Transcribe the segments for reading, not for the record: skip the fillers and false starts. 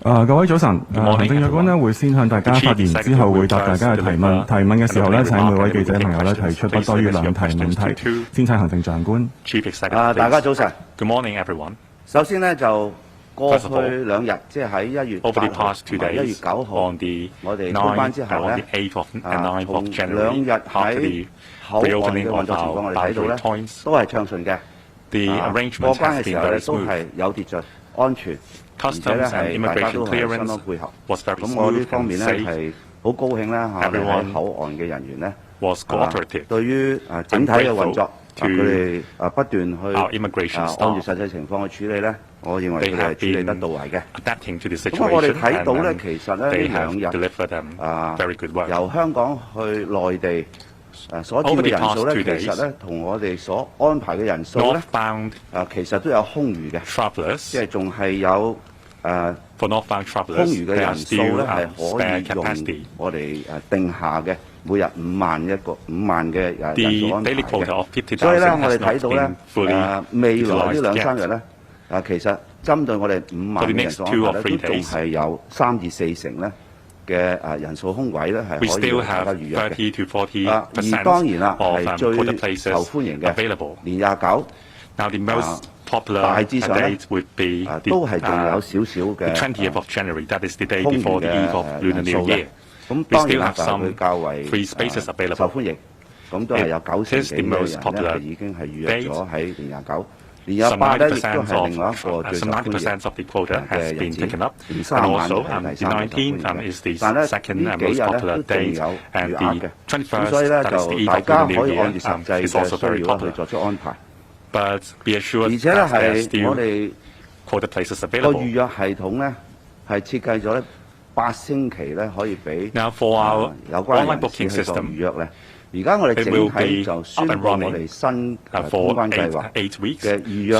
各位早晨。行政長官呢會先向大家發言，之後會答大家嘅提問。提問嘅時候呢，請每位記者朋友呢提出不多於2題問題。先請行政長官。大家早晨。Good morning, everyone. 首先呢，就過去2日，即係喺1月8號同埋1月9號，我哋通關之後呢，同2日喺口岸嘅運作情況，我哋睇到呢都係暢順嘅。過關嘅時候呢，都係有秩序、安全。而且咧係大家都係相當配合，咁我呢方面咧係好高興啦嚇，喺口岸嘅人員咧，對於整體嘅運作，佢哋不斷去按住實際情況去處理咧，我認為佢哋係處理得到位嘅。咁我哋睇到咧，其實咧呢2日由香港去內地所佔嘅人數咧，其實咧同我哋所安排嘅人數咧，其實都有空餘嘅，即係仲係有空餘嘅人數咧係可以用我哋定下嘅每日5萬嘅人數安排嘅。所以咧，我哋睇到咧未來呢2-3日咧其實針對我哋5萬嘅人數安排咧，都仲係有3至4成咧嘅人數空位咧係可以大家預約嘅。而當然啦，係最受歡迎嘅年29。大致上咧，都係仲有少少嘅空餘嘅人數嘅。咁當然啦，佢較為受歡迎，咁都係有90%幾嘅人咧係已經係預約咗喺年29。年28咧亦都係另外一個最受歡迎嘅日子，年3晚係第3個受歡迎嘅。但係呢幾日咧都仲有餘額嘅，咁所以咧就大家可以按住實際嘅需要去作出安排。而且咧係我哋個預約系統咧係設計咗咧8星期咧可以俾有關人士去做預約咧。而家我哋整體就宣布我哋新通關計劃嘅預約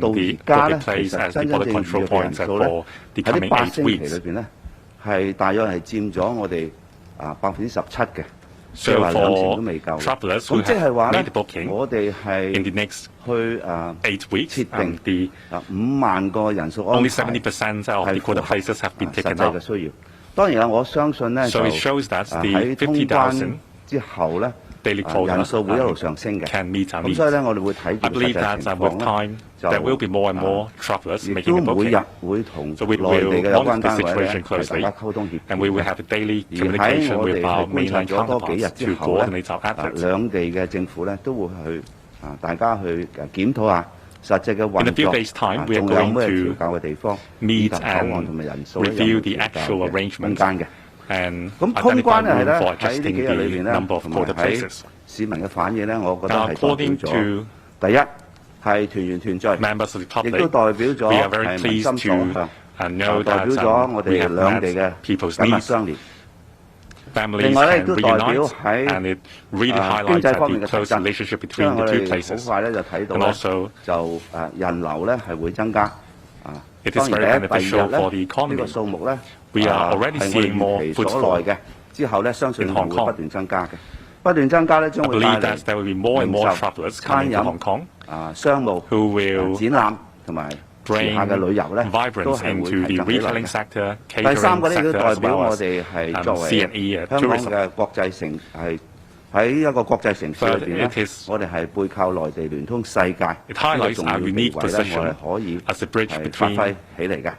到而家咧，其實真正預約嘅人數咧喺呢8星期裏邊咧係大約係佔咗我哋17%嘅。即係話2成都未夠，咁即係話咧，我哋係去設定5萬個人數安排，係符合實際嘅需要。當然啦，我相信咧就喺通關之後咧，人數會一路上升嘅。咁所以咧，我哋會睇住實際情況咧，亦都每日會同內地嘅有關單位咧係大家溝通協調。而喺我哋係觀察咗多幾日之後咧，兩地嘅政府咧都會去大家去檢討下實際嘅運作，仲有咩調校嘅地方，以及口岸同埋人數咧有冇調校嘅空間嘅。咁通關係咧喺呢幾日裏邊咧，同埋喺市民嘅反應咧，我覺得係代表咗第一係團圓團聚，亦都代表咗係民心所向，代表咗我哋兩地嘅緊密相連。另外咧，亦都代表喺經濟方面嘅提振，因為我哋好快咧就睇到咧，就人流咧係會增加。當然第2日咧呢個數目咧係我哋預期所內嘅，之後咧相信係會不斷增加嘅。不斷增加咧，將會帶嚟零售、餐飲、商務、展覽同埋餘下嘅旅遊咧，都係會提振起來嘅。第3個咧，亦都代表我哋係作為香港嘅國際城，係喺一個國際城市裏邊咧，我哋係背靠內地聯通世界呢個重要地位咧，我哋可以係發揮起嚟嘅。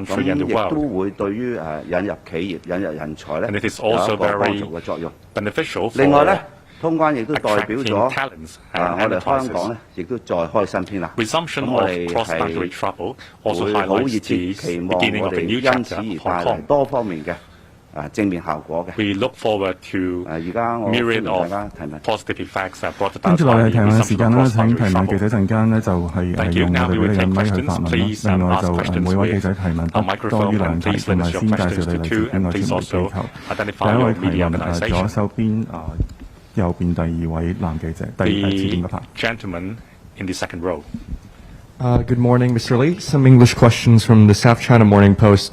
咁亦都會對於引入企業、引入人才咧有一個幫助嘅作用。另外咧，通關亦都代表咗我哋香港咧，亦都再開新篇啦。咁我哋係會好熱切期望我哋因此而帶嚟多方面嘅正面效果嘅。而家我歡迎大家提問。跟住落嚟提問嘅時間啦，請提問記者陣間呢就係用我哋嗰啲嘅咪去發問啦。另外就每位記者提問不多於2題，同埋先介紹你嚟自邊個專門機構。第一位提問左手邊右邊第2位男記者，第2次點嘅牌。Good morning, Mr. Lee. Some English questions from the South China Morning Post.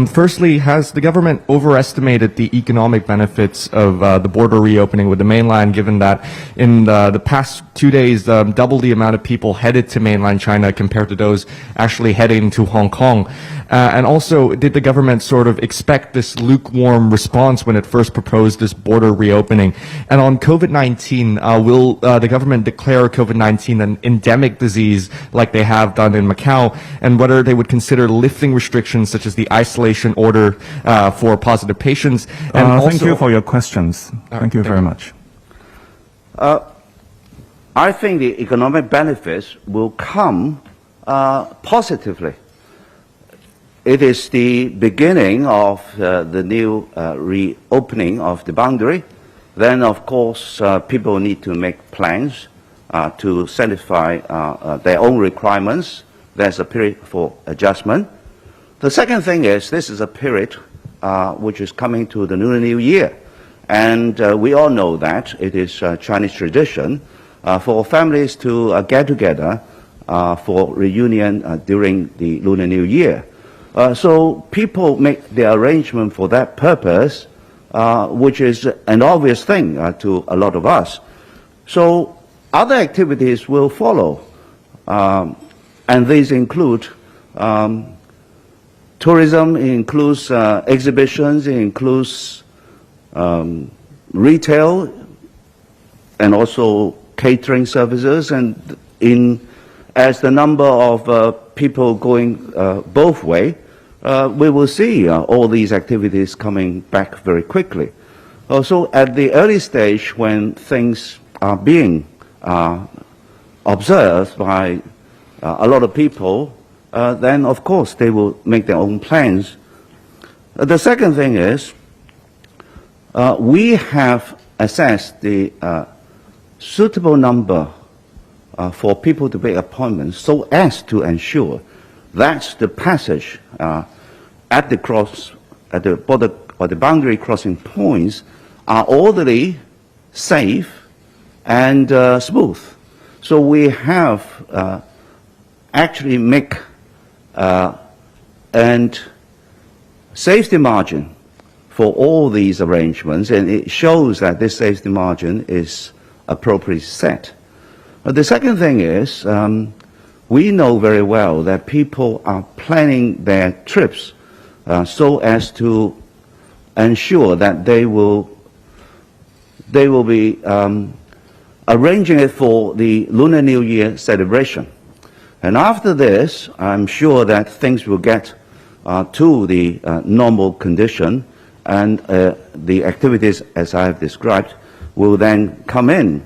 Firstly, has the government overestimated the economic benefits of the border reopening with the mainland, given that in the past 2 days, double the amount of people headed to mainland China compared to those actually heading to Hong Kong? And also, did the government sort of expect this lukewarm response when it first proposed this border reopening? And on COVID-19, will the government declare COVID-19 an endemic disease like they have done in Macau, and whether they would consider lifting restrictions such as the isolation order for positive patients? And also, thank you for your questions. Thank you very much. I think the economic benefits will come positively. It is the beginning of the new reopening of the boundary. Then, of course, people need to make plans to satisfy their own requirements. There's a period for adjustment. The second thing is this is a period which is coming to the Lunar New Year. And we all know that it is Chinese tradition for families to get together for reunion during the Lunar New Year. So people make the arrangement for that purpose, which is an obvious thing to a lot of us. So other activities will follow, and these include tourism, it includes exhibitions, it includes retail, and also catering services. And as the number of people going both ways, we will see all these activities coming back very quickly. Also, at the early stage when things are being observed by a lot of people, then of course they will make their own plans. The second thing is we have assessed the suitable number for people to make appointments so as to ensure that the passage at the border or the boundary crossing points are orderly, safe, and smooth. So we have actually make and safety margin for all these arrangements, and it shows that this safety margin is appropriately set. The second thing is we know very well that people are planning their trips so as to ensure that they will be arranging it for the Lunar New Year celebration. And after this, I'm sure that things will get to the normal condition, and the activities, as I have described, will then come in.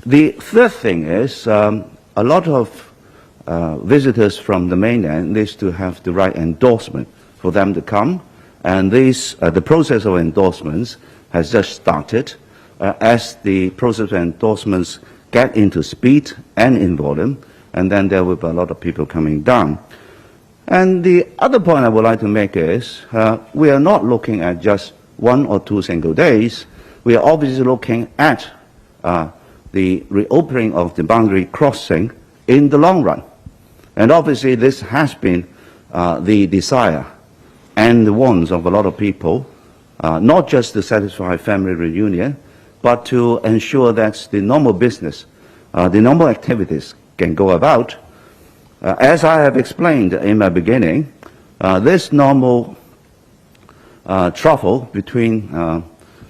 The third thing is a lot of visitors from the mainland needs to have the right endorsement for them to come, and the process of endorsements has just started. As the process of endorsements get into speed and in volume, and then there will be a lot of people coming down. And the other point I would like to make is we are not looking at just 1 or 2 single days. We are obviously looking at the reopening of the boundary crossing in the long run. And obviously this has been the desire and the wants of a lot of people, not just to satisfy family reunion, but to ensure that the normal business, the normal activities can go about. As I have explained in my beginning, this normal travel between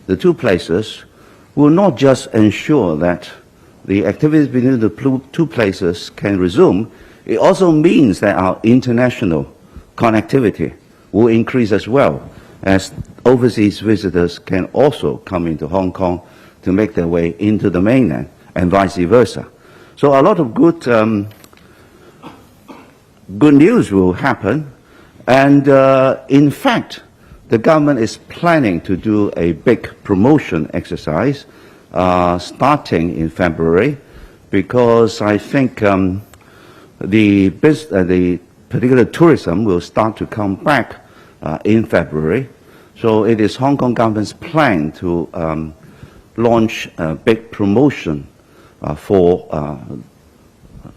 the two places will not just ensure that the activities between the two places can resume, it also means that our international connectivity will increase as well, as overseas visitors can also come into Hong Kong to make their way into the mainland, and vice versa. So a lot of good news will happen, and in fact, the government is planning to do a big promotion exercise starting in February, because I think the particular tourism will start to come back in February. So it is Hong Kong government's plan to launch a big promotion for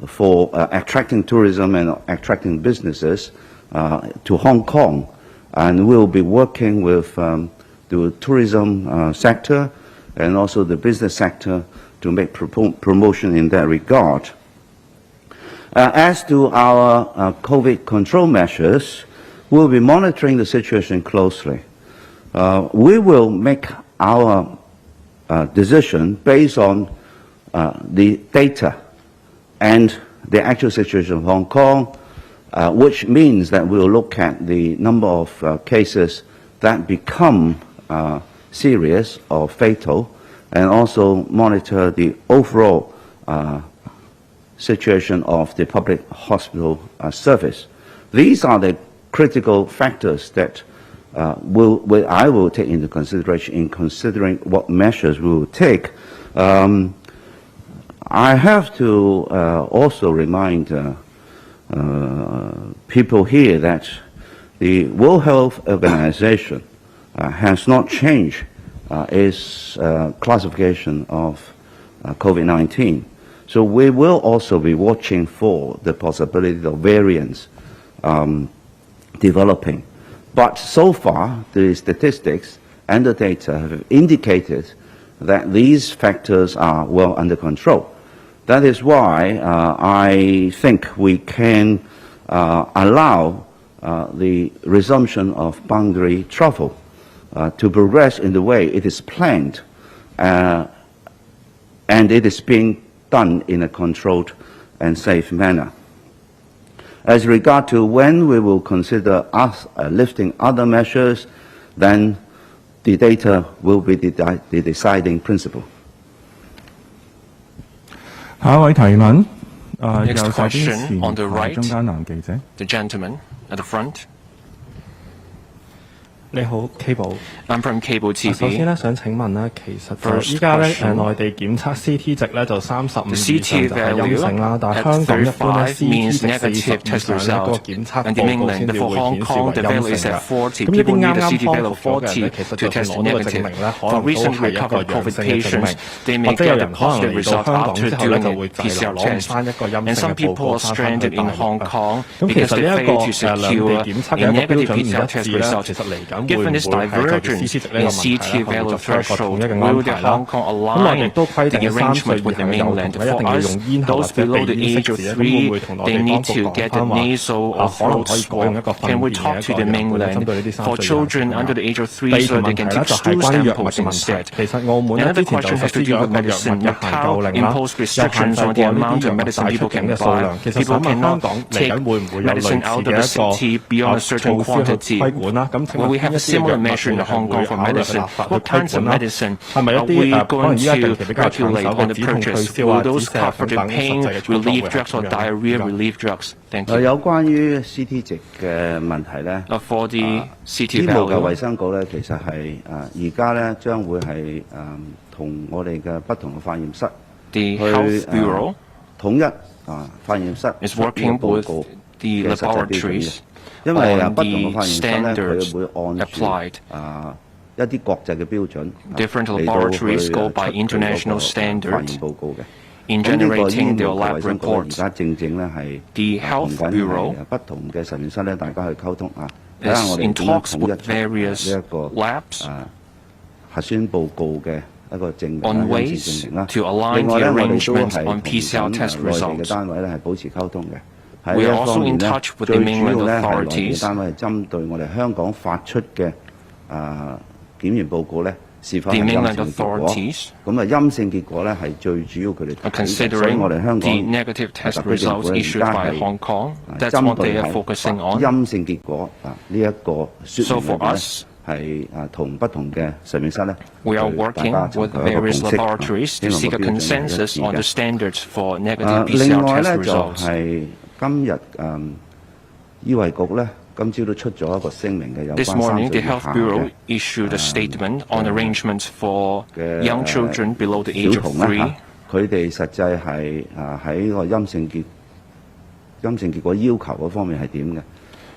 for attracting tourism and attracting businesses to Hong Kong, and we'll be working with the tourism sector and also the business sector to make promotion in that regard. As to our COVID control measures, we'll be monitoring the situation closely. We will make our decision based on the data and the actual situation of Hong Kong, which means that we'll look at the number of cases that become serious or fatal, and also monitor the overall situation of the public hospital service. These are the critical factors that I will take into consideration in considering what measures we will take. I have to also remind people here that the World Health Organization has not changed its classification of COVID-19. So we will also be watching for the possibility of variants developing. But so far, the statistics and the data have indicated that these factors are well under control. That is why I think we can allow the resumption of boundary travel to progress in the way it is planned, and it is being done in a controlled and safe manner. As regard to when we will consider us lifting other measures, then the data will be the deciding principle. 下一位提問， Next 右手邊 question 前 on the 排 right. 中間男記者。 The gentleman at the front. 你好 ，K 寶。 I'm from Cable 首先 TV. 咧，想請問咧，其實就 First 依家咧， question. 內地檢測 CT 值咧就35 The 以上 CT 就係陰性啦，但係 value 香港一般咧 at 35 CT means 值 negative 40 以 test 上咧個 result. 檢測 And 報 in 告 England, 先至 for 會 Hong 顯示 Kong, 為 the value 陰 is 性 at 嘅。 40. 咁一 People 啲 need 啱 a 啱 CT 康 value 復 of 咗嘅人 40咧，其實 to 就算 test 攞到個證 negative. 明咧，可 For 能都 recently 係一個 recovered 陽 COVID 性嘅證 patients, 明， they 或 may 者有 get a 人可能 positive 嚟到 result 香港 after 之後咧 doing 就 a 會滯 PCR 留攞 test. 翻一個陰 And 性 some 嘅報 people 告 are 翻返去 stranded in 大 Hong 陸。 Kong 咁其 because 實 they 呢一個 failed to 兩地 secure 檢測 a 嘅一個標 negative 準唔 PCR 一 test 致咧， result. 其實嚟緊會 Given 唔 this 會係就住 divergence CT 值呢 in 個問題 CT 咧，會 value 作出一個統 threshold, 一嘅 will 安 the 排啦。 Hong Kong 咁內地 align 都規 the 定3歲 arrangement 以 with 下 the 嘅幼童 mainland? 咧一 For 定要 us, 用咽喉或 those 者 below 鼻 the 咽 age 拭 of 子咧，咁會唔會 3, 同內 they 地當 need 局 to 講 get a 翻話 nasal or 可能 throat 可以改用一 swab? 個糞 Can we 便嘅 talk 一 to 個 the 樣本針 mainland 對呢啲3 for 歲以下嘅 children 小朋 under 友？ the age of 第 3二 so 條 they 問題 can 咧 take 就係 stool 關於藥物 samples 嘅問題。 instead? 其實澳門咧 Another 之前就 question 實 has to 施 do 咗 with 一個藥物 medicine. 嘅限購令啦， Impose 又限 restrictions 制 on 過 the 呢 amount 啲 of 藥物 medicine 帶出 people 境 can 嘅數 buy. 量。其實 People 想問香 cannot 港嚟 take 緊會唔會有類似 medicine out of 嘅 the 一個 city beyond a certain 措施去 quantity. 規管啦？咁請 Will 問 we 邊 have 一 a 啲嘅藥 similar 物 measure in 會 Hong 係 Kong 會 for 考慮立 medicine? 法去 What 規 kinds of 管啦？ medicine 係咪一 are 啲 we 可能 going 依家近 to 期比較搶手 calculate 嘅 on the 止痛退 purchase? 燒 Will 啊、止 those 瀉啊 cover 等 the 等實 pain 際嘅操作會 relief 係 drugs or 點樣？ diarrhea 唔該。 relief drugs? Thank you. 有關於 CT 值嘅問題咧， For the 醫 CT 務嘅衛 value, 生局咧，其實係而家咧將會係同我哋嘅不同嘅化驗室 the 去 Health Bureau 統一化驗室 is 出呢 working 個報 with 告 the 嘅實際標準嘅 laboratories 因為 on 不同嘅 the 化驗室咧， standards 佢會按 applied. 住一啲國際嘅標準 Different 嚟到 laboratories 去 go by 出佢嗰個 international 化 standards 驗報告嘅。 in 咁呢個醫 generating 務 their 嘅 lab 衛生局咧，而 reports. 家正咧係 The Health 同緊 Bureau 不同嘅實驗室咧，大家去溝通睇下 is 我哋 in 點樣 talks 統一 with 出 various 呢一個 labs 核酸報告嘅一個證明 on 陰性 ways 證明啦。 to align 另外 the 咧，我哋都 arrangements 係 on 同 PCR test 內地嘅 results. 單位咧係保持溝通嘅。喺 We 呢 are 一 also 方面 in 咧， touch with 最 the 主 mainland 要咧係內地 authorities 單位係針對我哋香港發出嘅檢驗報告咧是否 The 係陰 mainland 性結果。 authorities 咁陰性結果咧係最主要佢哋 are 睇嘅，所以 considering 我哋香 the 港 negative test 特區政 results 府咧而 issued 家 by 係 Hong Kong. That's 針 what 對 they are 係 focusing on. 陰性結果呢一個説 So 明 for 裏邊咧 us, 係同不同嘅實驗室咧， we are 大 working 家尋 with 求一個 various 共識 laboratories 希 to 望 seek 個 a 標準係一 consensus 致 on the 嘅。 standards for negative 另 PCR 外 test 咧就 results. 係今日醫衞局咧今朝都出咗一個聲明嘅，有 This 關3 morning, 歲 the 以 Health 下 Bureau 嘅 issued a statement on arrangements for 嘅 young children below the age 小 of 童咧 3. 佢哋實際係喺個陰性結果要求嗰方面係點嘅？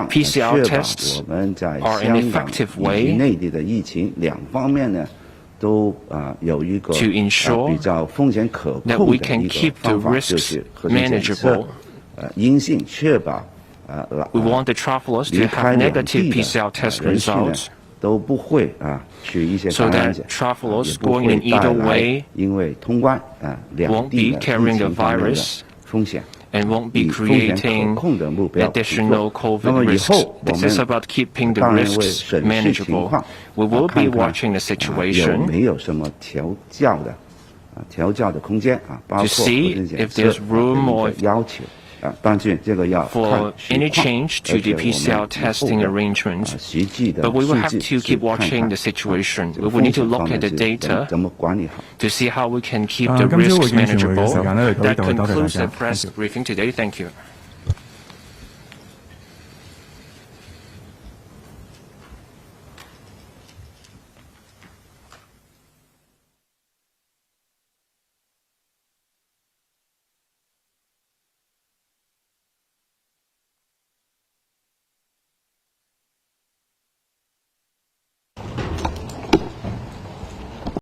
样确 PCR 保 tests 我们在 are an 香港 effective 以及 way 内地的疫情两方面呢，都有一个 to ensure 比较风险可 that 控 we 的 can 一 keep 个 the 方法，就 risks 是核酸检测 manageable. 阴性，确保 We want the travelers to 离 have 开两 negative 地 PCR 的 test 人士呢 results 都不會去一些感染者， so that travelers 也不 going 會 in 帶 either 來 way 因為通關兩 won't 地 be 的 carrying 疫 the 情方面的 virus 風險。 and won't be 以風險 creating 可控的目標 additional 去做。那麼 COVID 以 risks. 後我 This is 們 about keeping the 當然會 risks 審視情 manageable. 況， We will be 看看 watching the 有 situation 沒有什麼調教的空間包括 to see 核酸 if 檢 there's 測 room 的 or 一個要求當然這個要 for 看 any 實況 change to 而且 the 我們 PCR 以 testing 後的 arrangements. 實際的 But we will 數 have 據 to 是 keep 看 watching 看 the situation. 這 We 個 will need 風 to 險 look 方 at 面 the 是 data 怎麼管理好。 to see how we can keep the 今朝會 risks 見傳媒嘅時 manageable. 間呢，嚟到呢 That 度，多謝大 concludes 家 the press briefing today. Thank you.